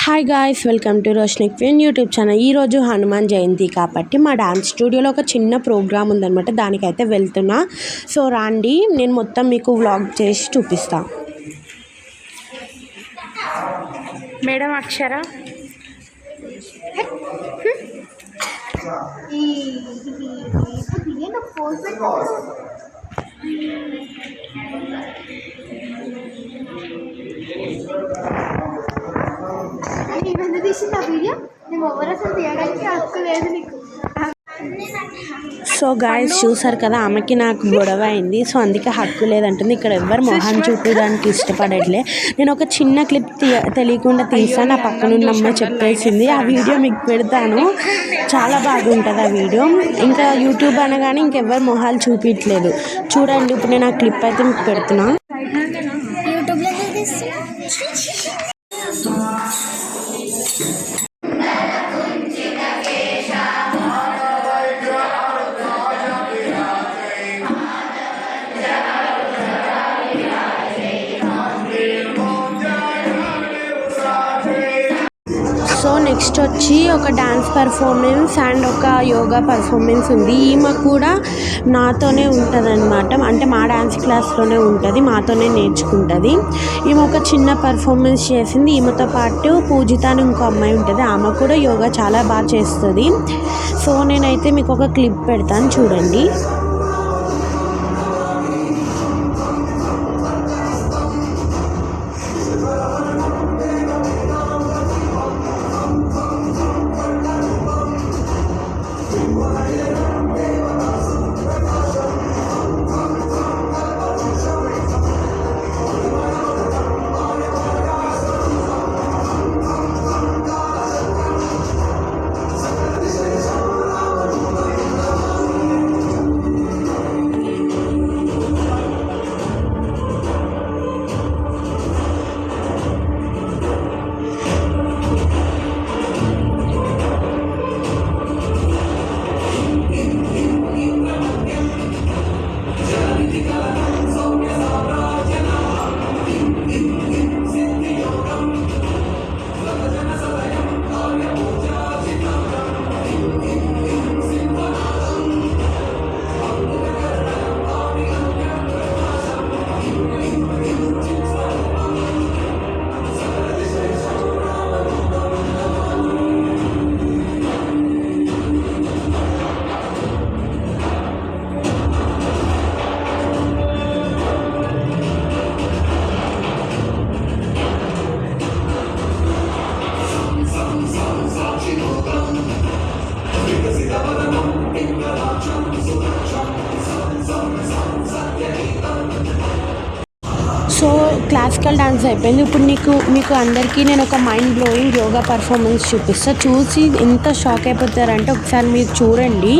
Hi guys, welcome to Roshini queen YouTube channel. ఈరోజు హనుమాన్ జయంతి కాబట్టి మా డాన్స్ స్టూడియోలో ఒక చిన్న ప్రోగ్రామ్ ఉందన్నమాట. దానికైతే వెళ్తున్నా. సో రాండి, నేను మొత్తం మీకు వ్లాగ్ చేసి చూపిస్తా. మేడం అక్షర సో గాయస్ చూసారు కదా, ఆమెకి నాకు గొడవ అయింది. సో అందుకే హక్కు లేదంటుంది. ఇక్కడ ఎవరు మొహాన్ని చూపించడానికి ఇష్టపడట్లే. నేను ఒక చిన్న క్లిప్ తెలియకుండా తీసాను. నా పక్కనున్న అమ్మాయి చెప్పేసింది. ఆ వీడియో మీకు పెడతాను, చాలా బాగుంటుంది ఆ వీడియో. ఇంకా యూట్యూబ్ అనగానే ఇంకెవ్వరు మొహాలు చూపించలేదు. చూడండి, ఇప్పుడు నేను ఆ క్లిప్ అయితే మీకు పెడుతున్నా. సో నెక్స్ట్ వచ్చి ఒక డాన్స్ పర్ఫార్మెన్స్ అండ్ ఒక యోగా పర్ఫార్మెన్స్ ఉంది. ఈమె కూడా నాతోనే ఉంటుంది అనమాట. అంటే మా డాన్స్ క్లాస్లోనే ఉంటుంది, మాతోనే నేర్చుకుంటుంది. ఈమె ఒక చిన్న పర్ఫార్మెన్స్ చేసింది. ఈమెతో పాటు పూజిత అని ఇంకో అమ్మాయి ఉంటుంది, ఆమె కూడా యోగా చాలా బాగా చేస్తుంది. సో నేనైతే మీకు ఒక క్లిప్ పెడతాను, చూడండి. సో క్లాసికల్ డాన్స్ అయిపోయింది. ఇప్పుడు మీకు అందరికీ నేను ఒక మైండ్ బ్లోయింగ్ యోగా పర్ఫార్మెన్స్ చూపిస్తా. చూసి ఎంత షాక్ అయిపోతారంటే ఒకసారి మీరు చూడండి.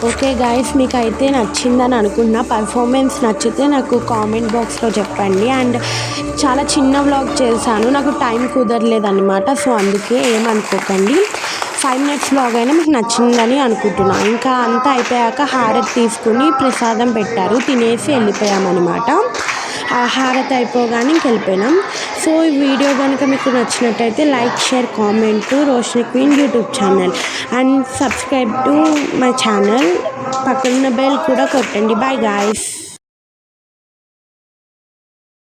ఓకే గాయస్, మీకు అయితే నచ్చిందని అనుకున్నా. పర్ఫార్మెన్స్ నచ్చితే నాకు కామెంట్ బాక్స్లో చెప్పండి. అండ్ చాలా చిన్న వ్లాగ్ చేశాను, నాకు టైం కుదరలేదన్నమాట. సో అందుకే ఏమనుకోకండి. 5 minutes వ్లాగ్ అయినా మీకు నచ్చిందని అనుకుంటున్నాను. ఇంకా అంతా అయిపోయాక హారతి తీసుకుని ప్రసాదం పెట్టారు, తినేసి వెళ్ళిపోయామన్నమాట. హారతి అయిపోగానే ఇంకెళ్ళిపోయినాం. సో ఈ వీడియో కనుక మీకు నచ్చినట్టయితే like, share, comment to Roshini queen YouTube channel and subscribe to my channel. పక్కన బెల్ కూడా కొట్టండి. Bye guys.